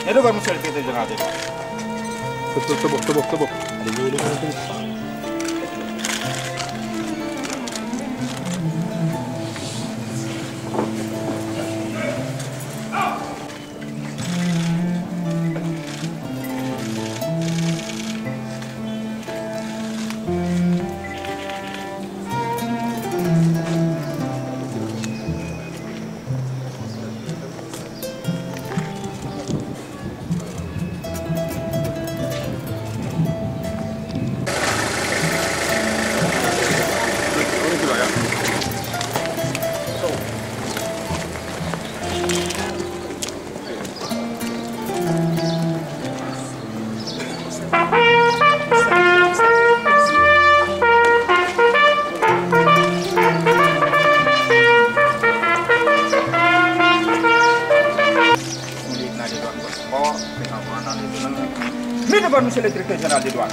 Et devant monsieur le secrétaire général des douanes. C'est bon. Allez. Monsieur le directeur général des douanes.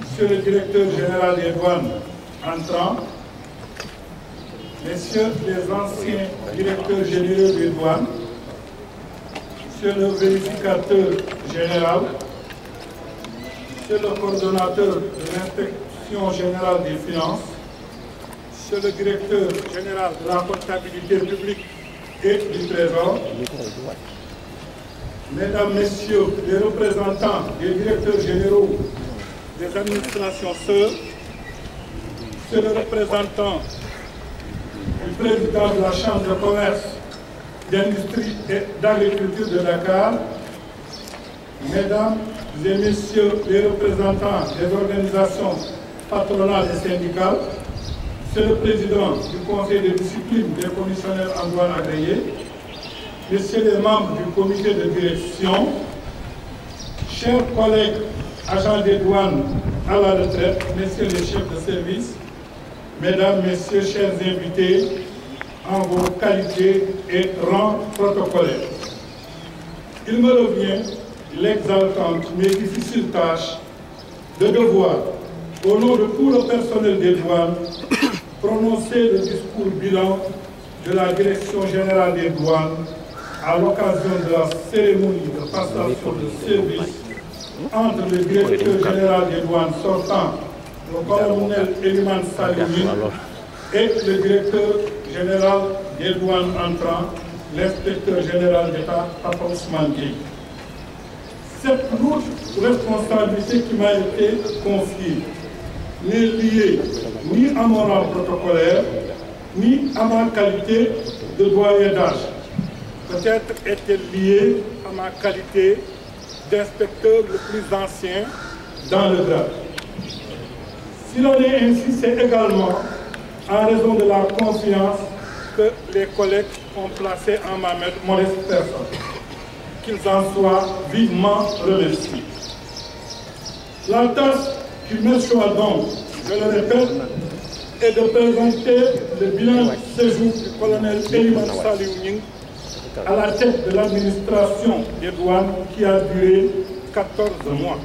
Monsieur le directeur général des douanes entrant, messieurs les anciens directeurs généraux des douanes, monsieur le vérificateur général, monsieur le coordonnateur de l'inspection générale des finances, monsieur le directeur général de la comptabilité publique et du trésor, mesdames, messieurs les représentants des directeurs généraux des administrations sœurs, monsieur le représentant du président de la Chambre de commerce, d'industrie et d'agriculture de Dakar, mesdames et messieurs les représentants des organisations patronales et syndicales, monsieur le président du conseil de discipline des commissionnaires en douane agréés, messieurs les membres du comité de direction, chers collègues agents des douanes à la retraite, messieurs les chefs de service, mesdames, messieurs, chers invités, en vos qualités et rangs protocolaires. Il me revient l'exaltante mais difficile tâche de devoir, au nom de tout le personnel des douanes, prononcer le discours bilan de la Direction générale des douanes à l'occasion de la cérémonie de passation de service entre le directeur général des douanes sortant, le colonel Eliman Salimi, et le directeur général des douanes entrant, l'inspecteur général d'État, Papa Ousmane Gueye. Cette lourde responsabilité qui m'a été confiée n'est liée ni à mon rang protocolaire, ni à ma qualité de doyen d'âge. Peut-être est-elle liée à ma qualité d'inspecteur le plus ancien dans le grade. S'il en est ainsi, c'est également en raison de la confiance que les collègues ont placée en ma modeste personne. Qu'ils en soient vivement remerciés. La tâche qui me choisit donc, je le répète, est de présenter le bilan de séjour du colonel Eliman Salimi à la tête de l'administration des douanes qui a duré 14 mois.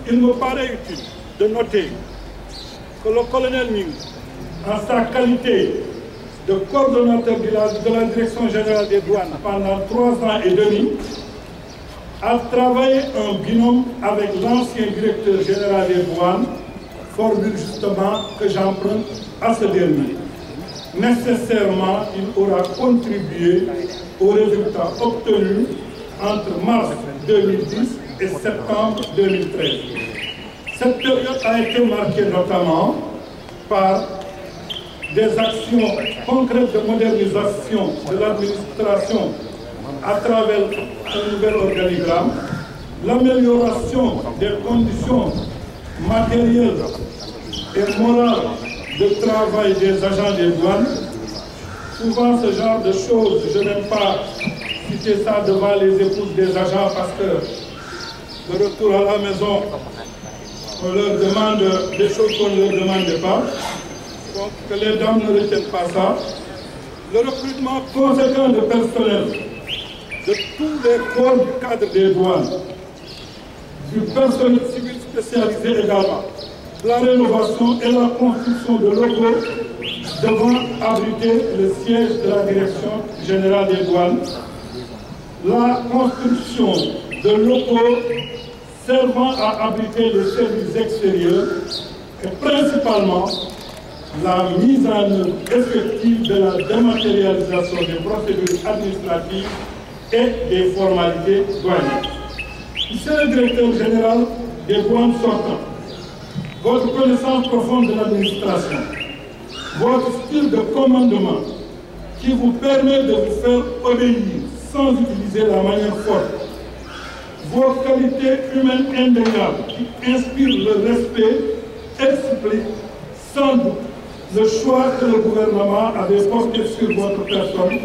Il me paraît utile de noter que le colonel Ming, en sa qualité de coordonnateur de la Direction générale des douanes pendant 3 ans et demi, a travaillé en binôme avec l'ancien directeur général des douanes, formule justement que j'emprunte à ce dernier. Nécessairement, il aura contribué aux résultats obtenus entre mars 2010 et septembre 2013. Cette période a été marquée notamment par des actions concrètes de modernisation de l'administration à travers un nouvel organigramme, l'amélioration des conditions matérielle et morale de travail des agents des douanes. Souvent, ce genre de choses, je n'aime pas citer ça devant les épouses des agents parce que de retour à la maison, on leur demande des choses qu'on ne leur demandait pas. Donc, que les dames ne retiennent pas ça. Le recrutement conséquent de personnel de tous les corps du cadre des douanes, du personnel civil spécialisé également, la rénovation et la construction de locaux devant abriter le siège de la Direction générale des douanes, la construction de locaux servant à abriter les services extérieurs et principalement la mise en œuvre effective de la dématérialisation des procédures administratives et des formalités douanières. Monsieur le directeur général des douanes sortants, votre connaissance profonde de l'administration, votre style de commandement qui vous permet de vous faire obéir sans utiliser la manière forte, vos qualités humaines indéniables qui inspirent le respect expliquent sans doute le choix que le gouvernement avait porté sur votre personne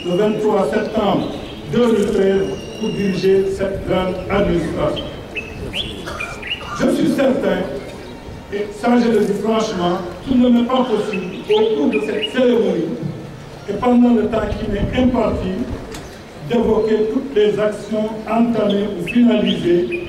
le 23 septembre 2013 pour diriger cette grande administration. Je suis certain, et ça je le dis franchement, qu'il ne m'est pas possible au cours de cette cérémonie et pendant le temps qui m'est imparti d'évoquer toutes les actions entamées ou finalisées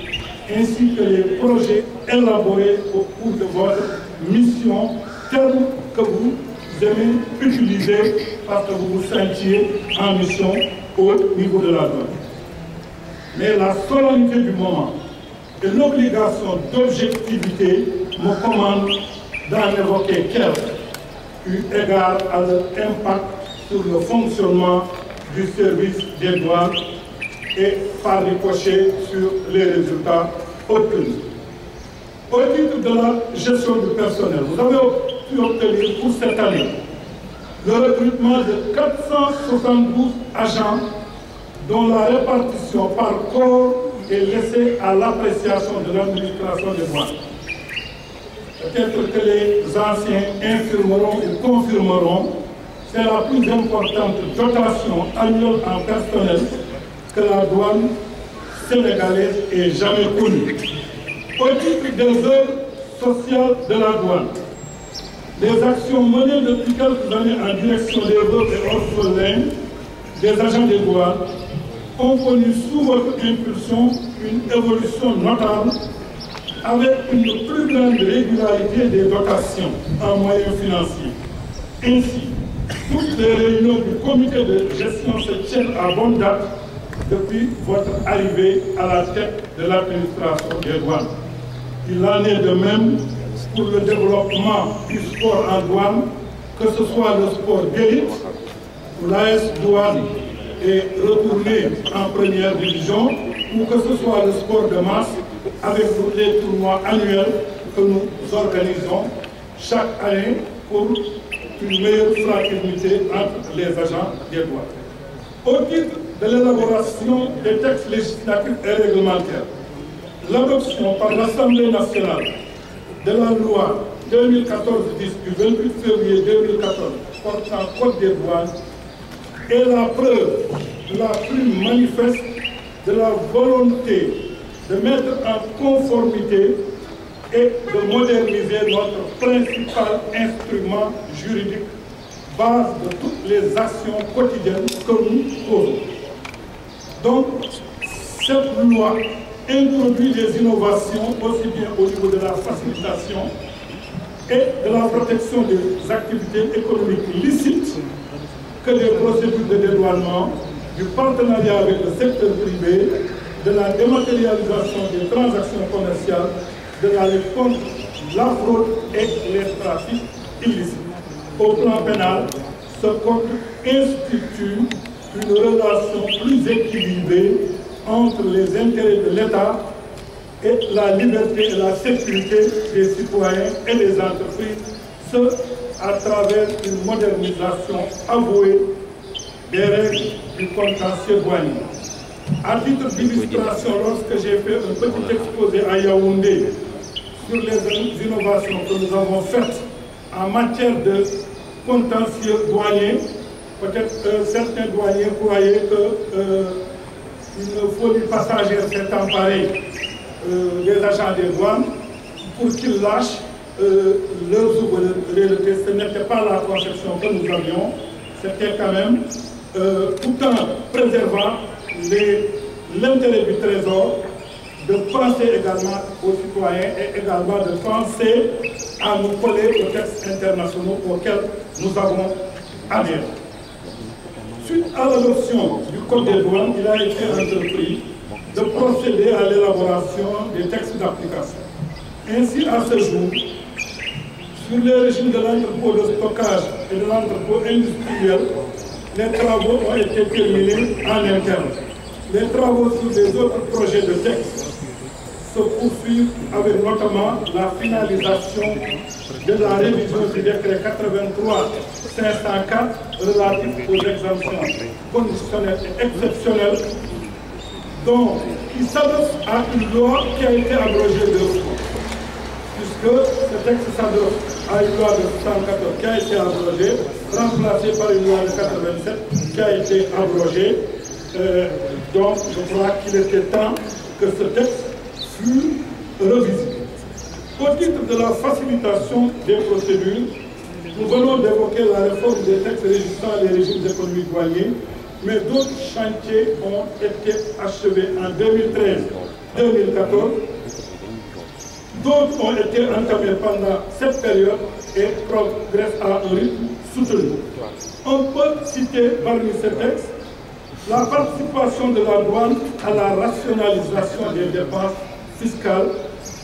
ainsi que les projets élaborés au cours de votre mission, terme que vous aimez utiliser parce que vous vous sentiez en mission au niveau de la douane. Mais la solennité du moment et l'obligation d'objectivité me commandent d'en évoquer quelques, eu égard à leur impact sur le fonctionnement du service des douanes et par ricochet sur les résultats obtenus. Au titre de la gestion du personnel, vous avez pu obtenir pour cette année le recrutement de 472 agents dont la répartition par corps est laissée à l'appréciation de l'administration des douanes. Peut-être que les anciens infirmeront ou confirmeront, c'est la plus importante dotation annuelle en personnel que la douane sénégalaise ait jamais connue. Au titre des œuvres sociales de la douane, les actions menées depuis quelques années en direction des veuves et orphelins des agents des douanes ont connu sous votre impulsion une évolution notable avec une plus grande régularité des dotations en moyens financiers. Ainsi, toutes les réunions du comité de gestion se tiennent à bonne date depuis votre arrivée à la tête de l'administration des douanes. Il en est de même pour le développement du sport en douane, que ce soit le sport d'élite, où l'AS Douane est retourné en première division, ou que ce soit le sport de masse, avec les tournois annuels que nous organisons chaque année pour une meilleure fraternité entre les agents des douanes. Au titre de l'élaboration des textes législatifs et réglementaires, l'adoption par l'Assemblée nationale de la loi 2014-10 du 28 février 2014 portant code des douanes est la preuve la plus manifeste de la volonté de mettre en conformité et de moderniser notre principal instrument juridique, base de toutes les actions quotidiennes que nous posons. Donc, cette loi introduit des innovations aussi bien au niveau de la facilitation et de la protection des activités économiques licites que des procédures de dédouanement, du partenariat avec le secteur privé, de la dématérialisation des transactions commerciales, de la lutte contre la fraude et les trafics illicites. Au plan pénal, ce code institue une relation plus équilibrée entre les intérêts de l'État et la liberté et la sécurité des citoyens et des entreprises, ce à travers une modernisation avouée des règles du contentieux douanier. À titre d'illustration, lorsque j'ai fait un petit exposé à Yaoundé sur les innovations que nous avons faites en matière de contentieux douanier. Peut-être certains douaniers croyaient qu'une folie passagère s'est emparée des agents des douanes pour qu'ils lâchent leurs souverainetés. Ce n'était pas la conception que nous avions, c'était quand même tout en préservant l'intérêt du Trésor, de penser également aux citoyens et également de penser à nous coller aux textes internationaux auxquels nous avons adhéré. Suite à l'adoption du Code des douanes, il a été entrepris de procéder à l'élaboration des textes d'application. Ainsi, à ce jour, sur les régimes de l'entrepôt de stockage et de l'entrepôt industriel, les travaux ont été terminés en interne. Les travaux sur les autres projets de texte se poursuivent avec notamment la finalisation de la révision du décret 83-504 relatif aux exemptions conditionnelles et exceptionnelles, qui s'adosse à une loi qui a été abrogée deux fois. Puisque ce texte s'adosse à une loi de 1974 qui a été abrogée, remplacée par une loi de 87 qui a été abrogée. Donc je crois qu'il était temps que ce texte fût revisité. Au titre de la facilitation des procédures, nous venons d'évoquer la réforme des textes régissant les régimes économiques douaniers, mais d'autres chantiers ont été achevés en 2013-2014. D'autres ont été entamés pendant cette période et progressent à un rythme soutenu. On peut citer parmi ces textes la participation de la douane à la rationalisation des dépenses fiscales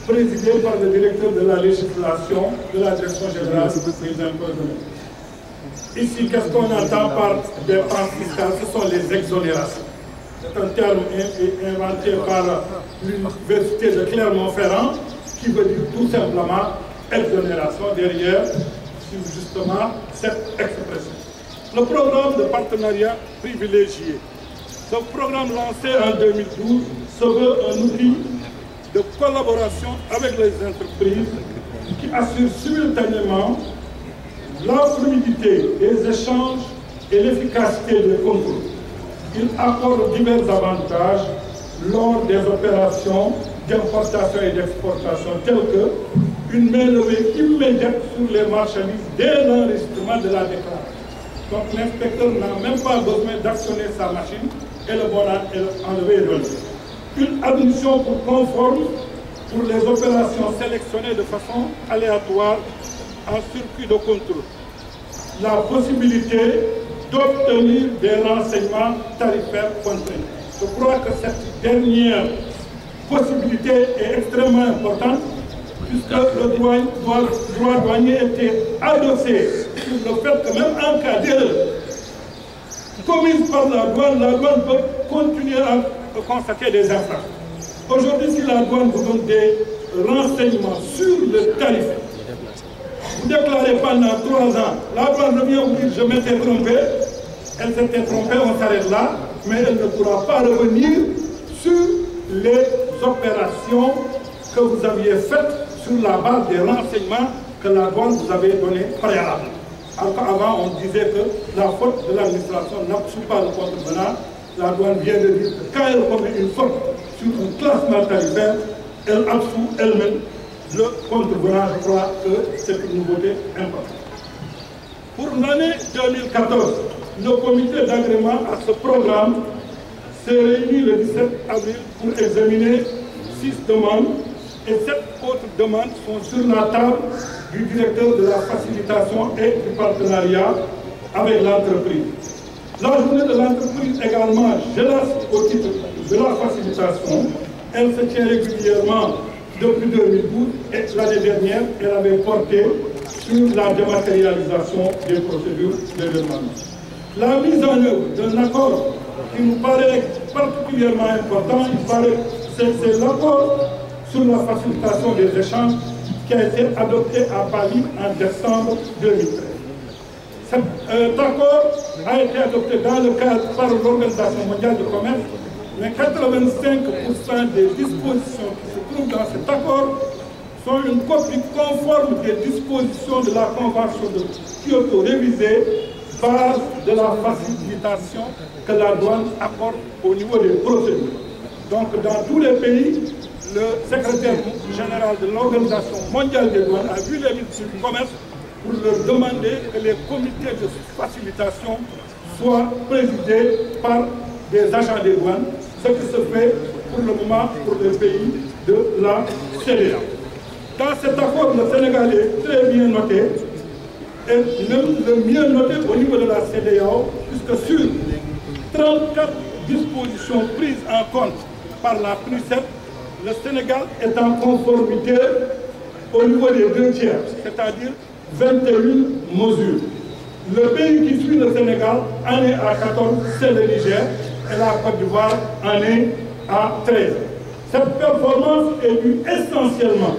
présidée par le directeur de la législation de la Direction générale des impôts et domaines. Ici, qu'est-ce qu'on entend par dépenses fiscales? Ce sont les exonérations. C'est un terme inventé par l'université de Clermont-Ferrand qui veut dire tout simplement exonération derrière justement cette expression. Le programme de partenariat privilégié. Ce programme lancé en 2012 se veut un outil de collaboration avec les entreprises qui assure simultanément la fluidité des échanges et l'efficacité des contrôles. Il accorde divers avantages lors des opérations d'importation et d'exportation, telles que une main-levée immédiate sur les marchandises dès l'enregistrement de la déclaration. Donc l'inspecteur n'a même pas besoin d'actionner sa machine et le bon enlevé et relevé. Une admission pour conforme pour les opérations sélectionnées de façon aléatoire en circuit de contrôle. La possibilité d'obtenir des renseignements tarifaires contraints. Je crois que cette dernière possibilité est extrêmement importante puisque le droit douanier était adossé sur le fait que même en cas d'erreur commise par la douane peut continuer à constater des infractions. Aujourd'hui, si la douane vous donne des renseignements sur le tarif, vous déclarez pendant 3 ans, la douane revient vous dire je m'étais trompé, elle s'était trompée, on s'arrête là, mais elle ne pourra pas revenir sur les opérations que vous aviez faites sur la base des renseignements que la douane vous avait donnés préalablement. Avant, on disait que la faute de l'administration n'absout pas le contrevenant. La douane vient de dire que quand elle commet une faute sur un classement tarifaire, elle absout elle-même le contrevenant. Je crois que c'est une nouveauté importante. Pour l'année 2014, le comité d'agrément à ce programme s'est réuni le 17 avril pour examiner 6 demandes et 7 autres demandes sont sur la table du directeur de la facilitation et du partenariat avec l'entreprise. La journée de l'entreprise également, je la cite au titre de la facilitation, elle se tient régulièrement depuis 2012 et l'année dernière, elle avait porté sur la dématérialisation des procédures de demande. La mise en œuvre d'un accord qui nous paraît particulièrement important, c'est l'accord sur la facilitation des échanges qui a été adopté à Paris en décembre 2013. Cet accord a été adopté dans le cadre par l'Organisation mondiale du commerce, mais 85% des dispositions qui se trouvent dans cet accord sont une copie conforme des dispositions de la Convention de Kyoto révisée, base de la facilitation que la douane accorde au niveau des procédures. Donc dans tous les pays, le secrétaire général de l'Organisation mondiale des douanes a vu les ministres du commerce pour leur demander que les comités de facilitation soient présidés par des agents des douanes, ce qui se fait pour le moment pour les pays de la CEDEAO. Dans cet accord, le Sénégal est très bien noté, et même le mieux noté au niveau de la CEDEAO, puisque sur 34 dispositions prises en compte par la PNUCEP, le Sénégal est en conformité au niveau des 2 tiers, c'est-à-dire 21 mesures. Le pays qui suit le Sénégal en est à 14, c'est le Niger, et la Côte d'Ivoire en est à 13. Cette performance est due essentiellement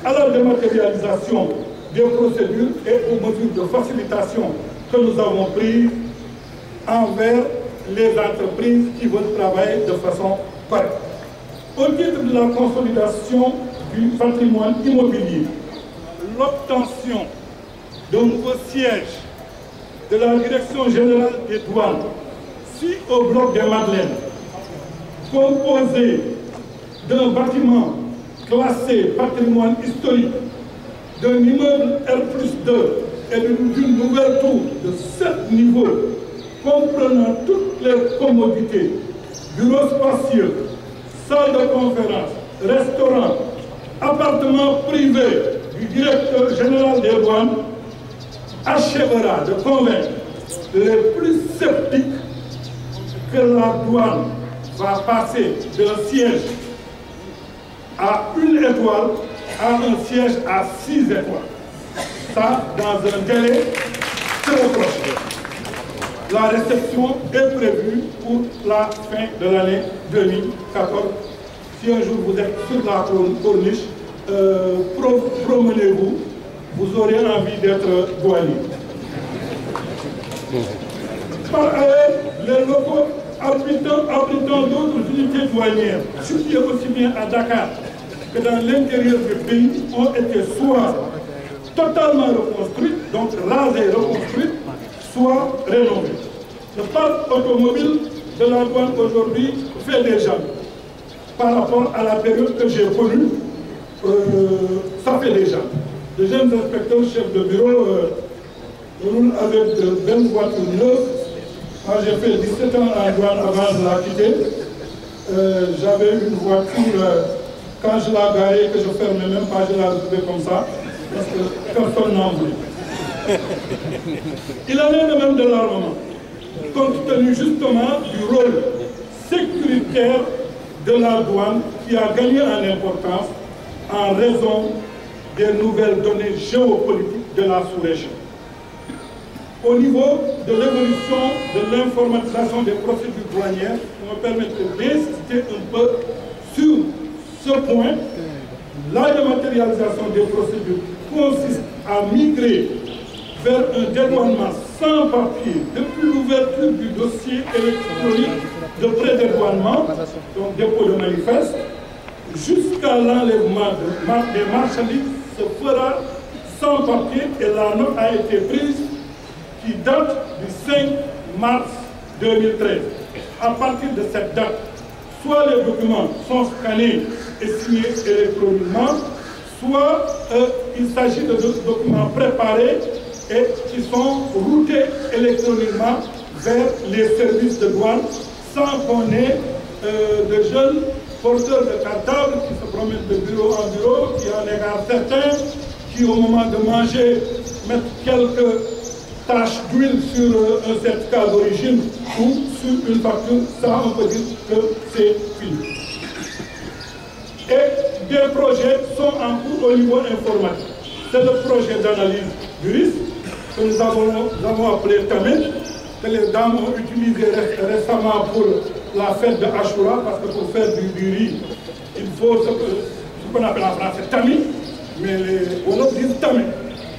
à la dématérialisation des procédures et aux mesures de facilitation que nous avons prises envers les entreprises qui veulent travailler de façon correcte. Au titre de la consolidation du patrimoine immobilier, l'obtention d'un nouveau siège de la Direction générale des douanes, suite au bloc des Madeleines, composé d'un bâtiment classé patrimoine historique, d'un immeuble R+2 et d'une nouvelle tour de 7 niveaux, comprenant toutes les commodités, bureaux spacieux, salles de conférence, restaurants, appartements privés du directeur général des douanes, achèvera de convaincre les plus sceptiques que la douane va passer d'un siège à 1 étoile à un siège à 6 étoiles. Ça, dans un délai très proche. La réception est prévue pour la fin de l'année 2014. Si un jour vous êtes sur la corniche, promenez-vous, vous aurez envie d'être douanier. Par ailleurs, les locaux abritant d'autres unités douanières, situées aussi bien à Dakar que dans l'intérieur du pays, ont été soit totalement reconstruites, donc rasées et reconstruites, soit rénovées. Le parc automobile de la douane aujourd'hui fait déjà, par rapport à la période que j'ai connue, ça fait déjà. Les jeunes inspecteurs chefs de bureau roulent avec de belles voitures neuves. Moi j'ai fait 17 ans en douane avant de la quitter. J'avais une voiture, quand je la garais, que je fermais même pas, je la retrouvais comme ça, parce que personne n'en voulait. Il en est de même de l'armement, compte tenu justement du rôle sécuritaire de la douane qui a gagné en importance en raison des nouvelles données géopolitiques de la sous-région. Au niveau de l'évolution de l'informatisation des procédures douanières, vous me permettez d'insister un peu sur ce point. La dématérialisation des procédures consiste à migrer vers un dédouanement sans papier depuis l'ouverture du dossier électronique de prédédouanement, donc dépôt de manifeste, jusqu'à l'enlèvement des marchandises se fera sans papier et la note a été prise qui date du 5 mars 2013. À partir de cette date, soit les documents sont scannés et signés électroniquement, soit il s'agit de documents préparés et qui sont routés électroniquement vers les services de douane sans qu'on ait de jeunes porteurs de cartables qui se promènent de bureau en bureau, qui en égarent certains, qui au moment de manger mettent quelques taches d'huile sur un certificat d'origine ou sur une facture, ça on peut dire que c'est fini. Et des projets sont en cours au niveau informatique. C'est le projet d'analyse du risque que nous avons appelé TAMEN, que les dames ont utilisé récemment pour la fête de Ashura, parce que pour faire du riz, il faut ce qu'on appelle en français tamis, mais les Wolofs disent tamis.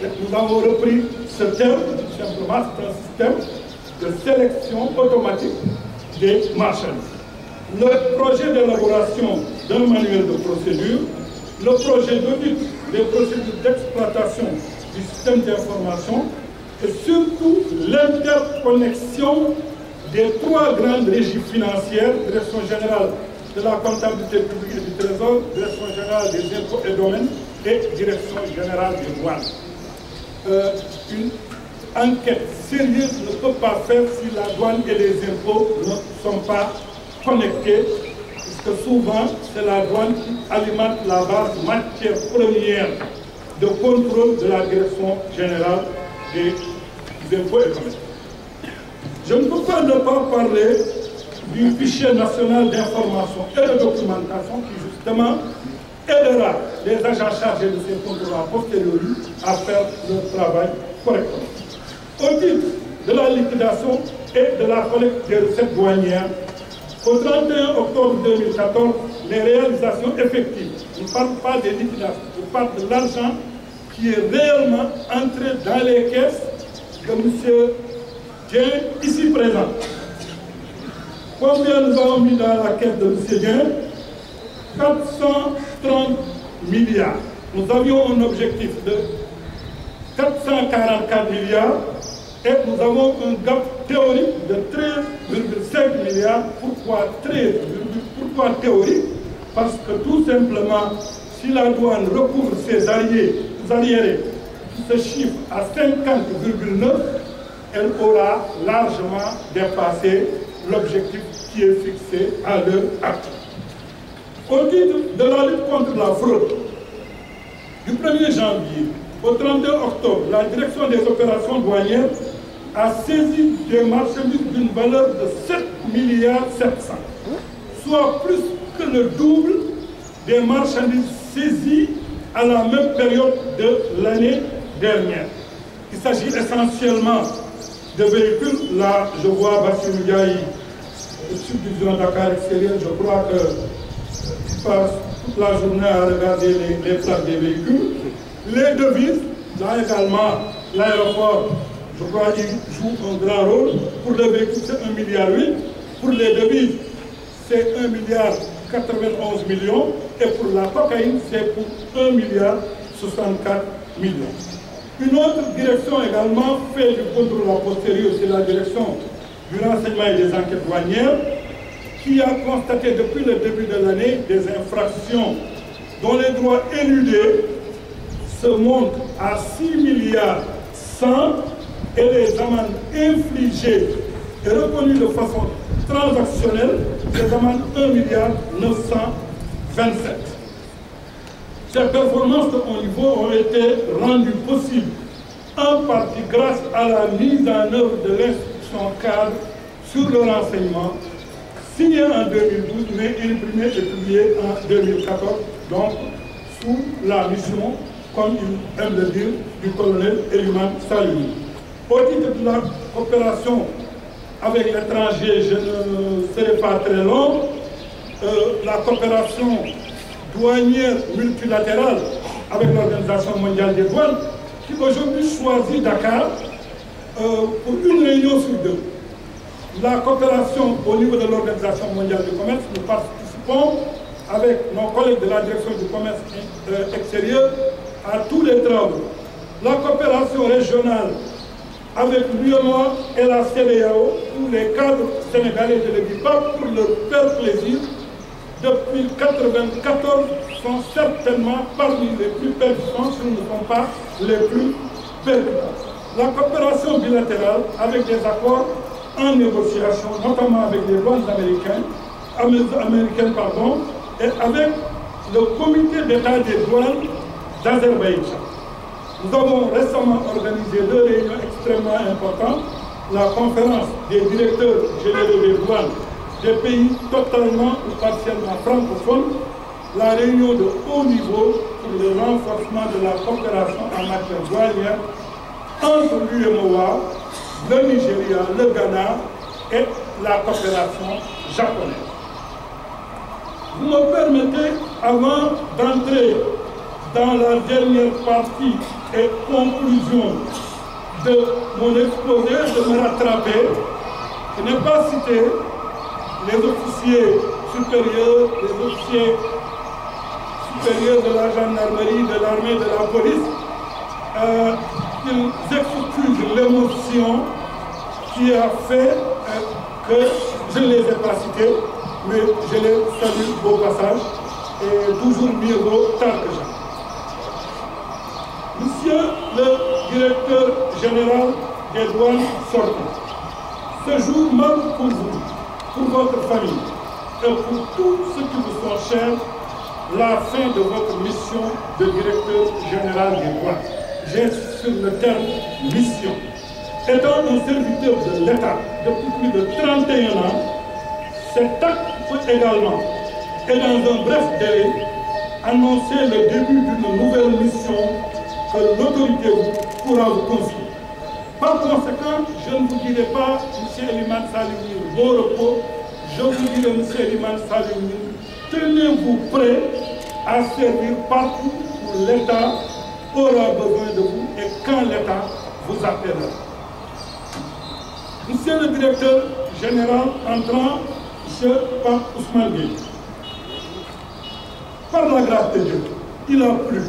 Nous avons repris ce terme, simplement c'est un système de sélection automatique des marchandises. Le projet d'élaboration d'un manuel de procédure, le projet d'audit les procédures d'exploitation du système d'information et surtout l'interconnexion des trois grandes régies financières, Direction générale de la comptabilité publique et du Trésor, Direction générale des impôts et domaines et Direction générale des douanes. Une enquête sérieuse ne peut pas faire si la douane et les impôts ne sont pas connectés, puisque souvent c'est la douane qui alimente la base matière première de contrôle de la Direction générale des impôts et domaines. Je ne peux pas ne pas parler du fichier national d'information et de documentation qui justement aidera les agents chargés de ces contrôles a posteriori à faire leur travail correctement. Au titre de la liquidation et de la collecte des recettes douanières, au 31 octobre 2014, les réalisations effectives, je ne parle pas des liquidations, je parle de l'argent qui est réellement entré dans les caisses de M. Dien, ici présent. Combien nous avons mis dans la caisse de M. Dien? 430 milliards. Nous avions un objectif de 444 milliards et nous avons un gap théorique de 13,5 milliards. Pourquoi 13? Pourquoi théorique? Parce que tout simplement, si la douane recouvre ses arriérés qui se chiffrent à 50,9, elle aura largement dépassé l'objectif qui est fixé à l'heure actuelle. Au titre de la lutte contre la fraude, du 1er janvier au 31 octobre, la direction des opérations douanières a saisi des marchandises d'une valeur de 7 milliards 700, soit plus que le double des marchandises saisies à la même période de l'année dernière. Il s'agit essentiellement de véhicules. Là, je vois Bassirou Ndiaye, subdivision Dakar extérieur, je crois que passe toute la journée à regarder les plaques des véhicules. Les devises, là également, l'aéroport, je crois qu'il joue un grand rôle. Pour les véhicules, c'est 1,8 milliard. Pour les devises, c'est 1,91 milliard. Et pour la cocaïne, c'est pour 1,64 milliard. Une autre direction également fait du contrôle a posteriori, c'est la direction du renseignement et des enquêtes douanières, qui a constaté depuis le début de l'année des infractions dont les droits éludés se montent à 6 milliards 100 et les amendes infligées et reconnues de façon transactionnelle, les amendes 1 milliard 927. Ces performances de haut niveau ont été rendues possibles en partie grâce à la mise en œuvre de l'instruction cadre sur le renseignement signé en 2012 mais imprimé et publié en 2014, donc sous la mission, comme il aime le dire, du colonel Eliman Salimi. Au titre de la coopération avec l'étranger, je ne serai pas très long, la coopération douanière multilatérale avec l'Organisation mondiale des douanes, qui aujourd'hui choisit Dakar pour une réunion sur deux. La coopération au niveau de l'Organisation mondiale du commerce, nous participons avec nos collègues de la direction du commerce extérieur à tous les travaux. La coopération régionale avec l'UEMOA et la CEDEAO, où les cadres sénégalais, je ne le dis pas pour leur faire plaisir, depuis 1994 sont certainement parmi les plus pertinents, si ne sont pas les plus pertinents. La coopération bilatérale avec des accords en négociation, notamment avec les douanes américaines, et avec le comité d'État des douanes d'Azerbaïdjan. Nous avons récemment organisé deux réunions extrêmement importantes. La conférence des directeurs généraux des douanes des pays totalement ou partiellement francophones, la réunion de haut niveau pour le renforcement de la coopération en matière douanière entre l'UEMOA, le Nigeria, le Ghana et la coopération japonaise. Vous me permettez, avant d'entrer dans la dernière partie et conclusion de mon exposé, de me rattraper. Je n'ai pas cité les officiers supérieurs, les officiers supérieurs de la gendarmerie, de l'armée, de la police, qu'ils excusent l'émotion qui a fait que je ne les ai pas cités, mais je les salue au passage, et toujours mieux vaut tard que jamais. Monsieur le directeur général des douanes sortant, ce jour marque pour vous, pour votre famille et pour tous ceux qui vous sont chers, la fin de votre mission de directeur général des douanes. J'insiste sur le terme mission. Étant un serviteur de l'État depuis plus de 31 ans, cet acte peut également, et dans un bref délai, annoncer le début d'une nouvelle mission que l'autorité pourra vous confier. Par conséquent, je ne vous dirai pas, M. Eliman Saliounine, bon repos, je vous dirai, M. Eliman Saliounine, tenez-vous prêt à servir partout où l'État aura besoin de vous et quand l'État vous appellera. Monsieur le directeur général entrant, M. Pape Ousmane Gueye, par la grâce de Dieu, il a plu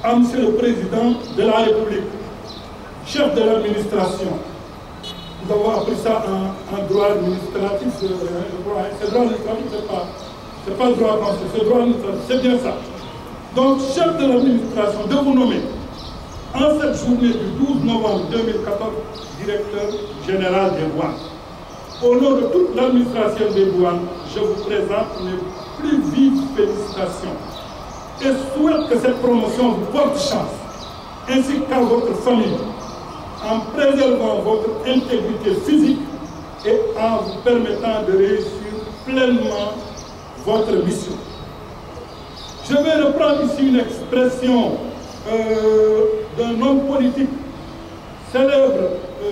à M. le Président de la République, chef de l'administration. Nous avons appris ça en droit administratif, je crois. C'est droit administratif, c'est pas droit constitutionnel, c'est droit administratif, c'est bien ça. Donc, chef de l'administration, de vous nommer, en cette journée du 12 novembre 2014, directeur général des douanes. Au nom de toute l'administration des douanes, je vous présente mes plus vives félicitations et souhaite que cette promotion vous porte chance, ainsi qu'à votre famille, en préservant votre intégrité physique et en vous permettant de réussir pleinement votre mission. Je vais reprendre ici une expression d'un homme politique célèbre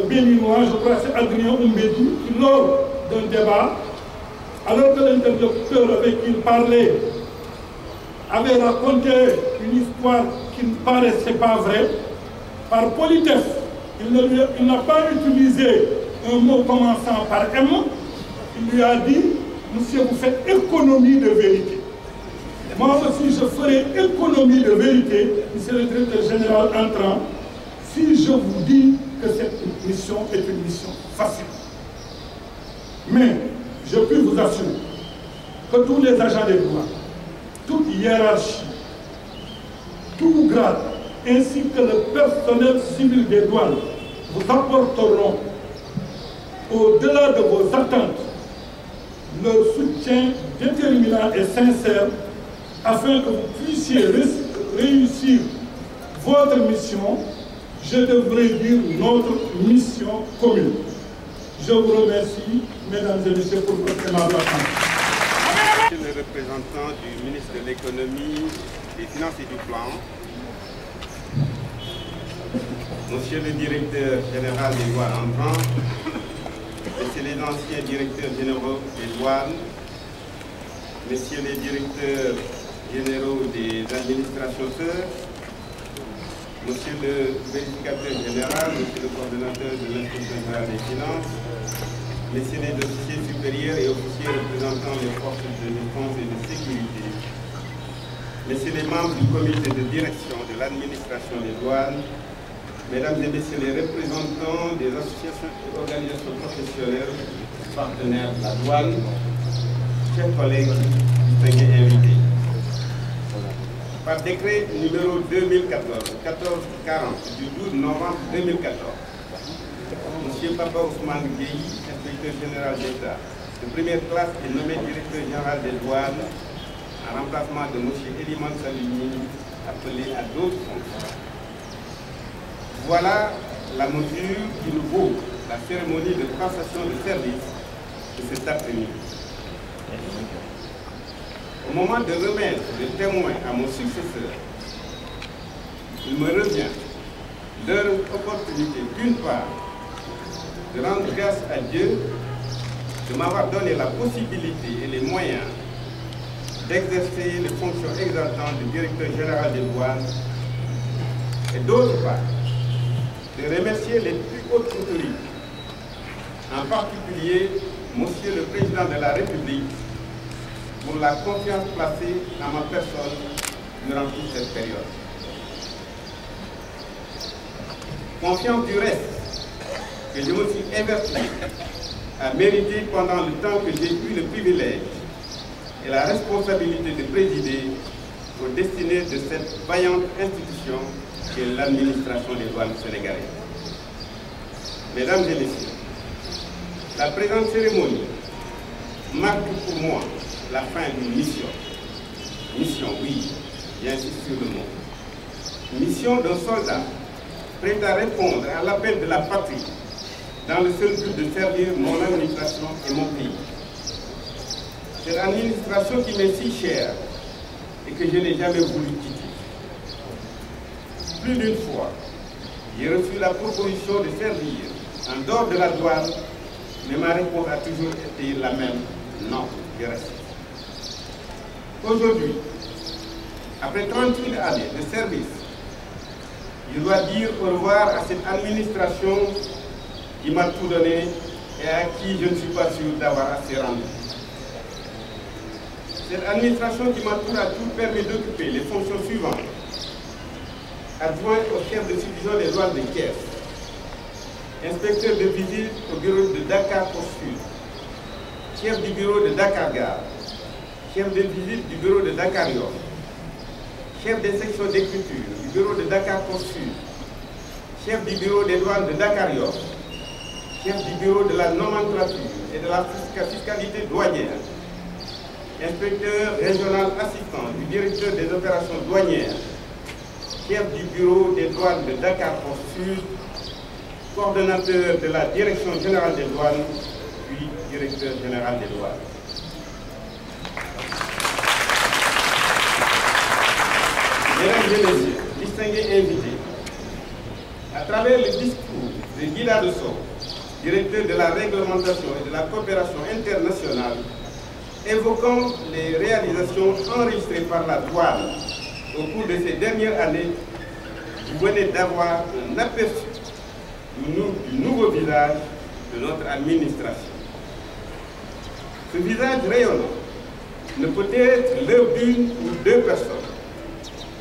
béninois, je crois que c'est Adrien Oumbédi, qui lors d'un débat, alors que l'interlocuteur avec qui il parlait avait raconté une histoire qui ne paraissait pas vraie, par politesse, il n'a pas utilisé un mot commençant par M, il lui a dit, monsieur, vous faites économie de vérité. Moi aussi, je ferai économie de vérité, monsieur le directeur général entrant, si je vous dis que cette mission est une mission facile. Mais je puis vous assurer que tous les agents des douanes, toute hiérarchie, tout grade, ainsi que le personnel civil des douanes vous apporteront, au-delà de vos attentes, leur soutien déterminant et sincère afin que vous puissiez réussir votre mission, je devrais dire notre mission commune. Je vous remercie, mesdames et messieurs, pour votre aimable attention. Monsieur le représentant du ministre de l'Économie, des Finances et du Plan, Monsieur le directeur général des douanes entrants, Messieurs les anciens directeurs généraux des douanes, Messieurs les directeurs généraux des administrations sœurs, Monsieur le vérificateur général, Monsieur le coordonnateur de l'inspection générale des finances, Messieurs les officiers supérieurs et officiers représentant les forces de défense et de sécurité, Messieurs les membres du comité de direction de l'administration des douanes, Mesdames et Messieurs les représentants des associations et organisations professionnelles partenaires de la douane, chers collègues, distingués invités. Par décret numéro 2014-1440 du 12 novembre 2014, M. Papa Ousmane Gueye, inspecteur général d'État de première classe, est nommé directeur général des douanes en remplacement de M. Eliman Saliounine, appelé à d'autres fonctions. Voilà la mesure qui nous vaut la cérémonie de passation de service de cet après-midi. Au moment de remettre le témoin à mon successeur, il me revient leur opportunité, d'une part, de rendre grâce à Dieu de m'avoir donné la possibilité et les moyens d'exercer les fonctions exaltantes du directeur général des douanes, et d'autre part, de remercier les plus hautes autorités, en particulier Monsieur le Président de la République, pour la confiance placée en ma personne durant toute cette période. Confiance du reste que je me suis évertué à mériter pendant le temps que j'ai eu le privilège et la responsabilité de présider aux destinées de cette vaillante institution qu'est l'administration des douanes sénégalaises. Mesdames et messieurs, la présente cérémonie marque pour moi la fin d'une mission. Mission, oui, j'insiste sur le mot. Mission d'un soldat prêt à répondre à l'appel de la patrie dans le seul but de servir mon administration et mon pays. Cette administration qui m'est si chère et que je n'ai jamais voulu quitter. Plus d'une fois, j'ai reçu la proposition de servir en dehors de la douane, mais ma réponse a toujours été la même, non, je reste. Aujourd'hui, après 38 années de service, je dois dire au revoir à cette administration qui m'a tout donné et à qui je ne suis pas sûr d'avoir assez rendu. Cette administration qui m'a tour à tout permis d'occuper les fonctions suivantes. Adjoint au chef de division des douanes de Thiès, inspecteur de visite au bureau de Dakar Post Sud, chef du bureau de Dakar Gare, chef de visite du bureau de Dakar Yoff, chef des sections d'écriture du bureau de Dakar Post Sud, chef du bureau des douanes de Dakar Yoff, chef du bureau de la nomenclature et de la fiscalité douanière, inspecteur régional assistant du directeur des opérations douanières, chef du bureau des douanes de Dakar Post Sud, coordonnateur de la direction générale des douanes, puis directeur général des douanes. Mesdames et messieurs, distingués invités, à travers le discours de Guy Dadesson, directeur de la réglementation et de la coopération internationale, évoquant les réalisations enregistrées par la douane au cours de ces dernières années, vous venez d'avoir un aperçu du nouveau visage de notre administration. Ce visage rayonnant ne peut être l'œuvre d'une ou deux personnes.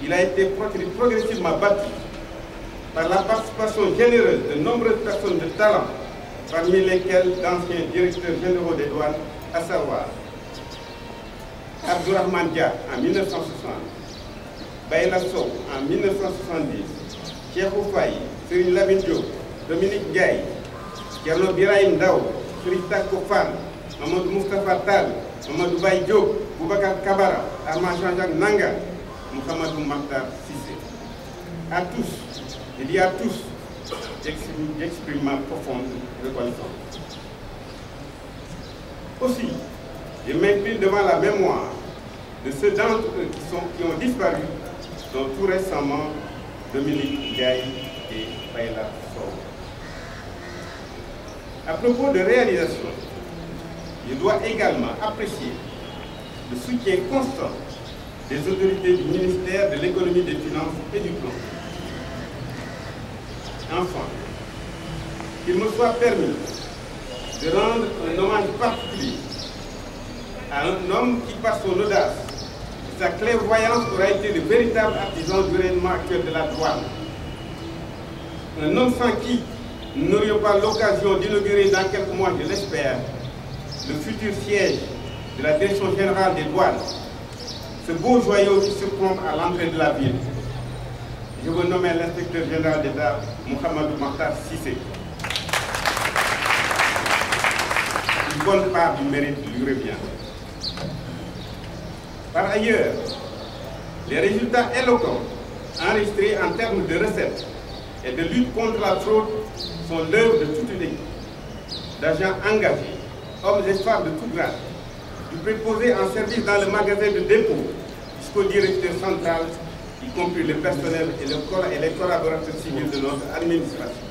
Il a été progressivement bâti par la participation généreuse de nombreuses personnes de talent, parmi lesquelles d'anciens directeurs généraux des douanes, à savoir Abdourahmane Dia en 1960, Bayla Sow en 1970, Cheikhou Faye, Serigne Lamine Diop, Dominique Ndiaye, Thierno Birahim Ndao, Serigne Tako Fall, Mamadou Moustapha Tall, Mamadou Baye Diop, Boubacar Kabara, Armand Jean-Jacques Nanga, Mouhamadou Makhtar Cissé. À tous, je dis à tous, j'exprime ma profonde reconnaissance. Aussi, je m'incline devant la mémoire de ceux d'entre eux qui ont disparu, dont tout récemment Dominique Ndiaye et Bayla Sow. À propos de réalisation, je dois également apprécier le soutien constant des autorités du ministère de l'économie, des finances et du plan. Enfin, qu'il me soit permis de rendre un hommage particulier à un homme qui, par son audace et sa clairvoyance, aura été le véritable artisan du rayonnement actuel de la douane. Un homme sans qui nous n'aurions pas l'occasion d'inaugurer dans quelques mois, je l'espère, le futur siège de la Direction générale des douanes, ce beau joyau qui surplombe à l'entrée de la ville. Je veux nommer l'inspecteur général d'État, Mouhamadou Makhtar Cissé. Une bonne part du mérite lui revient. Par ailleurs, les résultats éloquents enregistrés en termes de recettes et de lutte contre la fraude sont l'œuvre de toute une équipe d'agents engagés, hommes et femmes de tout grade, du préposé en service dans le magasin de dépôt jusqu'au directeur central, y compris le personnel et les collaborateurs civils de notre administration.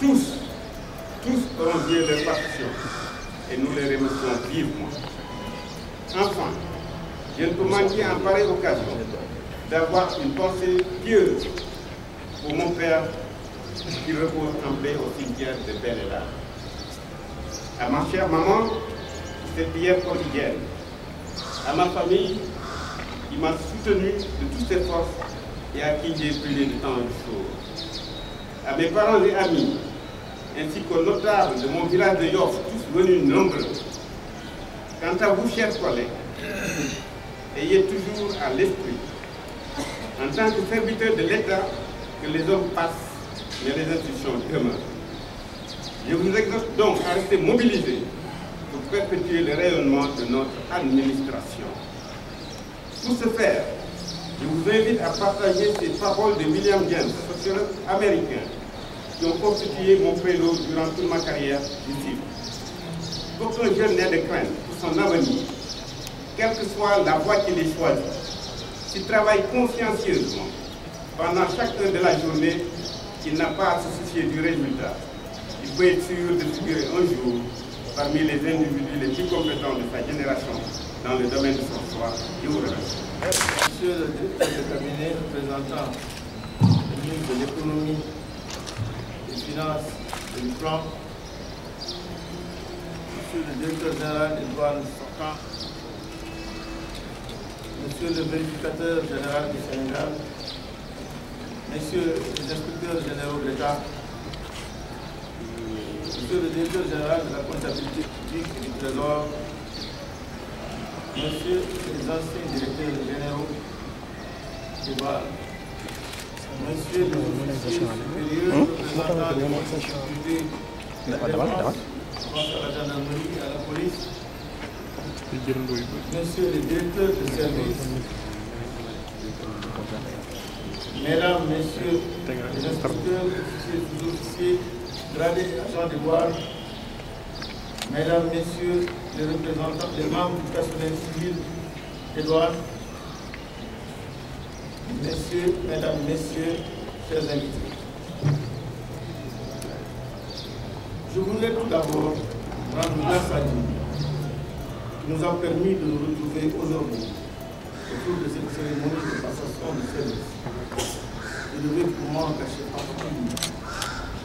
Tous auront joué leur partition et nous les remercions vivement. Enfin, je ne peux manquer en pareille occasion d'avoir une pensée pieuse pour mon père qui repose en paix au cimetière de Bel-Elar. À ma chère maman, cette prière quotidienne. À ma famille qui m'a soutenu soutenu de toutes ses forces et à qui j'ai brûlé de temps de choses. À mes parents et amis, ainsi qu'aux notables de mon village de Yoff, tous venus nombreux. Quant à vous, chers collègues, ayez toujours à l'esprit, en tant que serviteurs de l'État, que les hommes passent, mais les institutions demeurent. Je vous exhorte donc à rester mobilisés pour perpétuer le rayonnement de notre administration. Pour ce faire, je vous invite à partager ces paroles de William James, sociologue américain, qui ont constitué mon prélude durant toute ma carrière ici. Qu'aucun jeune n'ait de crainte pour son avenir, quelle que soit la voie qu'il ait choisie. S'il travaille consciencieusement pendant chaque heure de la journée, il n'a pas à se soucier du résultat. Il peut être sûr de figurer un jour parmi les individus les plus compétents de sa génération dans le domaine de son choix. Je vous remercie. Monsieur le directeur de cabinet représentant le ministre de l'économie, des finances et du plan, monsieur le directeur général des douanes sortant, monsieur le vérificateur général du Sénégal, messieurs les inspecteurs généraux de l'État, monsieur le directeur général de la comptabilité publique et du Trésor, messieurs les anciens directeurs généraux des douanes, messieurs les officiers supérieurs représentants des forces de sécurité, de la défense, je pense à la gendarmerie et à la police, messieurs les directeurs de service, mesdames, messieurs les inspecteurs, officiers, sous-officiers, gradés et agents de douane, mesdames, messieurs les représentants, les membres du personnel civil des douanes, messieurs, mesdames, messieurs, chers invités. Je voudrais tout d'abord rendre grâce à Dieu qui nous a permis de nous retrouver aujourd'hui autour de cette cérémonie de passation de service. Je devais pour moi en cacher particulier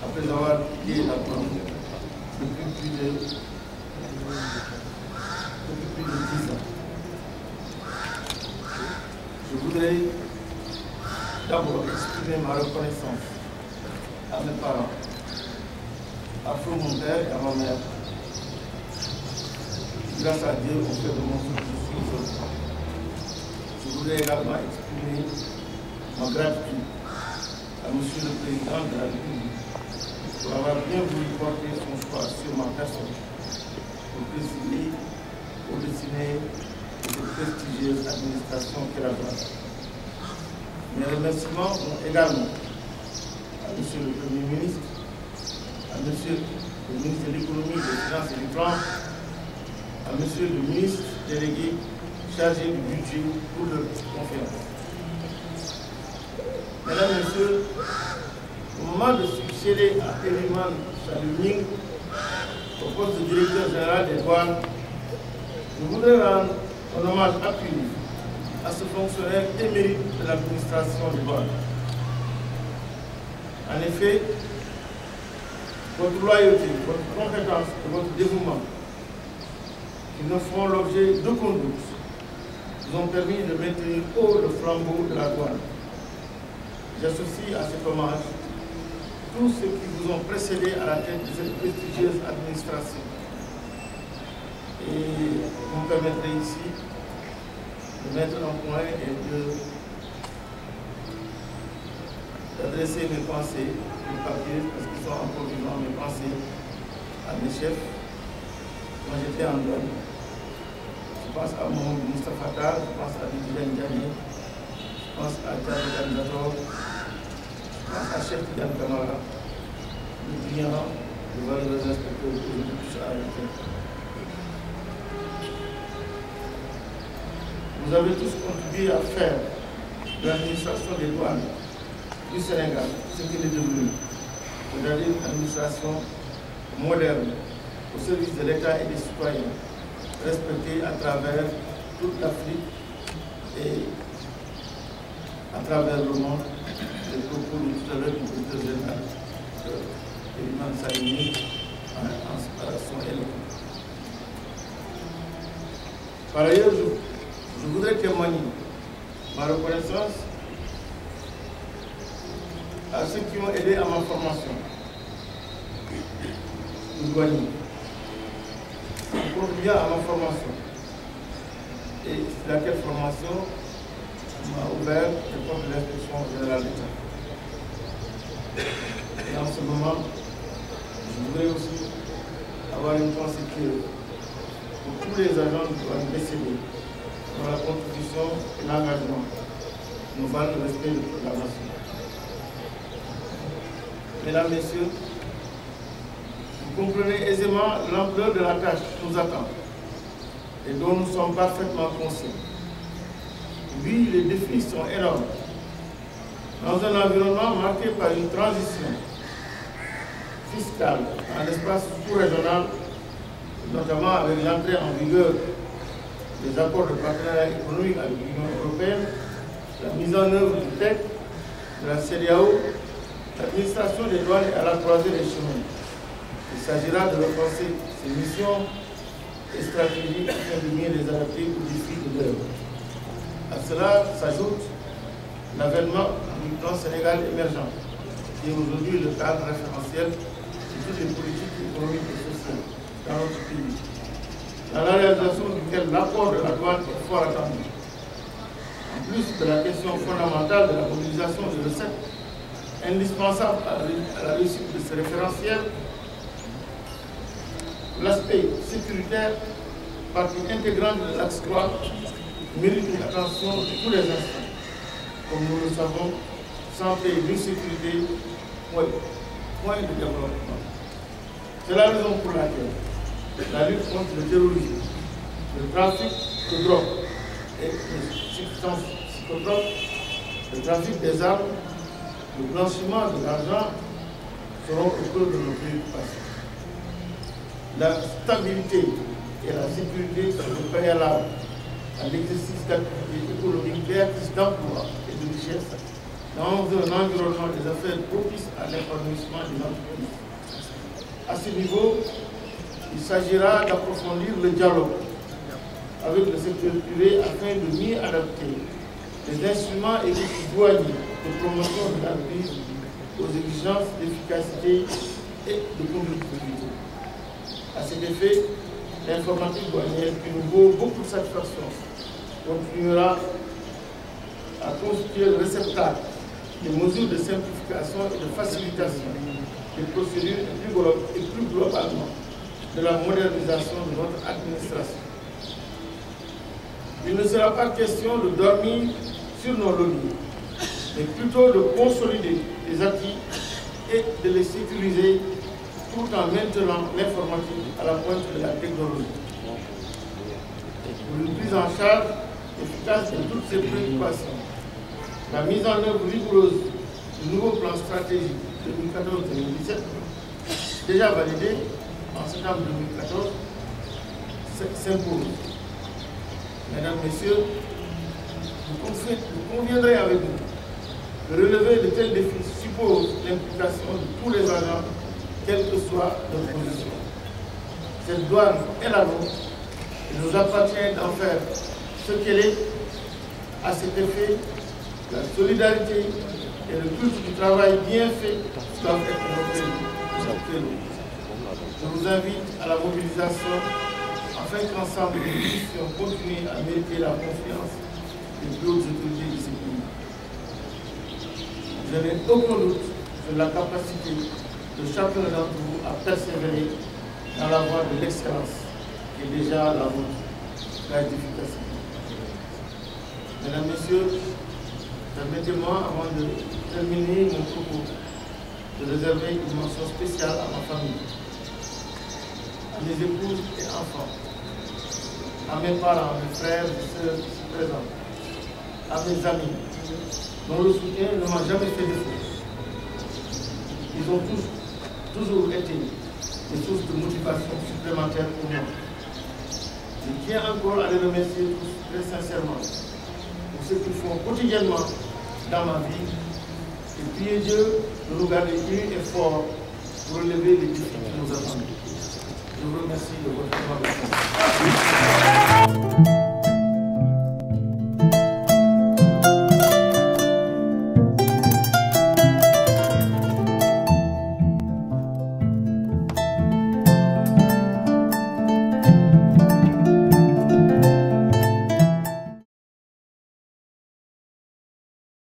après avoir quitté la banque depuis plus de 10 ans. Je voudrais d'abord exprimer ma reconnaissance à mes parents, à mon père et à ma mère. Grâce à Dieu, on fait de mon souci aujourd'hui. Je voudrais également exprimer ma gratitude à Monsieur le Président de la République pour avoir bien voulu porter son choix sur ma personne pour présider, pour dessiner cette prestigieuse administration qu'elle a faite. Mes remerciements vont également à Monsieur le Premier ministre, à Monsieur le ministre de l'économie, des finances et du plan, à Monsieur le ministre délégué chargé du budget pour leur confiance. Mesdames et Messieurs, au moment de succéder à Eliman Chaluning au poste de directeur général des douanes, je voudrais rendre un hommage appuyé à ce fonctionnaire émérite de l'administration des douanes. En effet, votre loyauté, votre compétence et votre dévouement, qui ne font l'objet d'aucun doute, vous ont permis de maintenir haut le flambeau de la douane. J'associe à cet hommage tous ceux qui vous ont précédé à la tête de cette prestigieuse administration. Et vous me permettrez ici de mettre un point et d'adresser mes pensées, mes papiers, parce qu'ils sont encore vivants, mes pensées à mes chefs. Moi j'étais en douane. Je pense à mon Moustapha Tall, je pense à Didier Ndiaye, je pense à Diaby Kanizator, je pense à Cheikh Tidiane Camara, le brillant, le valeureux inspecteur que je touche à la tête. Vous avez tous contribué à faire de l'administration des douanes du Sénégal ce qu'il est devenu, c'est-à-dire une administration moderne, au service de l'État et des citoyens, respectée à travers toute l'Afrique et à travers le monde. Les propos de tout à l'heure du directeur général Eliman Chaluning sont éloquents. Par ailleurs, je voudrais témoigner ma ma reconnaissance à ceux qui ont aidé à ma formation de douanier, qui contribuent à ma formation. Et c'est laquelle formation m'a ouvert les portes de l'inspection générale d'État. Et en ce moment, je voudrais aussi avoir une pensée pieuse pour tous les agents de douane décédés dans la contribution et l'engagement nous valent le respect de toute la nation. Mesdames, Messieurs, vous comprenez aisément l'ampleur de la tâche qui nous attend et dont nous sommes parfaitement conscients. Oui, les défis sont énormes. Dans un environnement marqué par une transition fiscale dans l'espace sous-régional, notamment avec l'entrée en vigueur des accords de partenariat économique avec l'Union européenne, la mise en œuvre du TEC, de la CEDEAO, l'administration des douanes est à la croisée des chemins. Il s'agira de repenser ses missions et stratégies afin de mieux les adapter aux défis de l'heure. À cela s'ajoute l'avènement du plan Sénégal émergent, qui est aujourd'hui le cadre référentiel de toutes les politiques économiques et sociales dans notre pays, dans la réalisation duquel l'apport de la douane est fort attendu. En plus de la question fondamentale de la mobilisation de recettes, indispensable à la réussite de ce référentiel, l'aspect sécuritaire, partie intégrante de l'axe 3, mérite une attention de tous les instants. Comme nous le savons, santé et sécurité, point de développement. C'est la raison pour laquelle la lutte contre le terrorisme, le trafic de drogue et les substances psychotropes, le trafic des armes, le blanchiment de l'argent seront au cœur de nos préoccupations. La stabilité et la sécurité sont le préalable à l'exercice d'activités économiques créatrices d'emploi et de richesse dans un environnement des affaires propice à l'épanouissement des entreprises. À ce niveau, il s'agira d'approfondir le dialogue avec le secteur privé afin de mieux adapter les instruments et outils douaniers de promotion de l'entreprise aux exigences d'efficacité et de compétitivité. À cet effet, l'informatique douanière, qui nous vaut beaucoup de satisfaction, continuera à constituer le réceptacle des mesures de simplification et de facilitation des procédures et plus globalement de la modernisation de notre administration. Il ne sera pas question de dormir sur nos lauriers, mais plutôt de consolider les acquis et de les sécuriser tout en maintenant l'informatique à la pointe de la technologie. Pour une prise en charge efficace de toutes ces préoccupations, la mise en œuvre rigoureuse du nouveau plan stratégique 2014-2017, déjà validé en septembre 2014, s'impose. Mesdames, Messieurs, vous conviendrez avec nous de relever de tels défis suppose l'implication de tous les agents, quelle que soit leur position. Cette douane est la nôtre. Il nous appartient d'en faire ce qu'elle est. À cet effet, la solidarité et le culte du travail bien fait doivent être nos prénoms. Je vous invite à la mobilisation afin qu'ensemble nous puissions continuer à mériter la confiance des plus hautes autorités de ce pays. Je n'ai aucun doute sur la capacité de chacun d'entre vous à persévérer dans la voie de l'excellence qui est déjà la vôtre, la d'efficacité. Mesdames, Messieurs, permettez-moi, avant de terminer mon propos, de réserver une mention spéciale à ma famille, à mes épouses et enfants, à mes parents, mes frères et sœurs ici présents, à mes amis, dont le soutien ne m'a jamais fait défaut. Ils ont tous toujours été des sources de motivation supplémentaire pour moi. Je tiens encore à les remercier tous très sincèrement pour ce qu'ils font quotidiennement dans ma vie et prier Dieu de nous garder unis et forts pour relever les défis qui nous attendent. Je vous remercie de votre attention.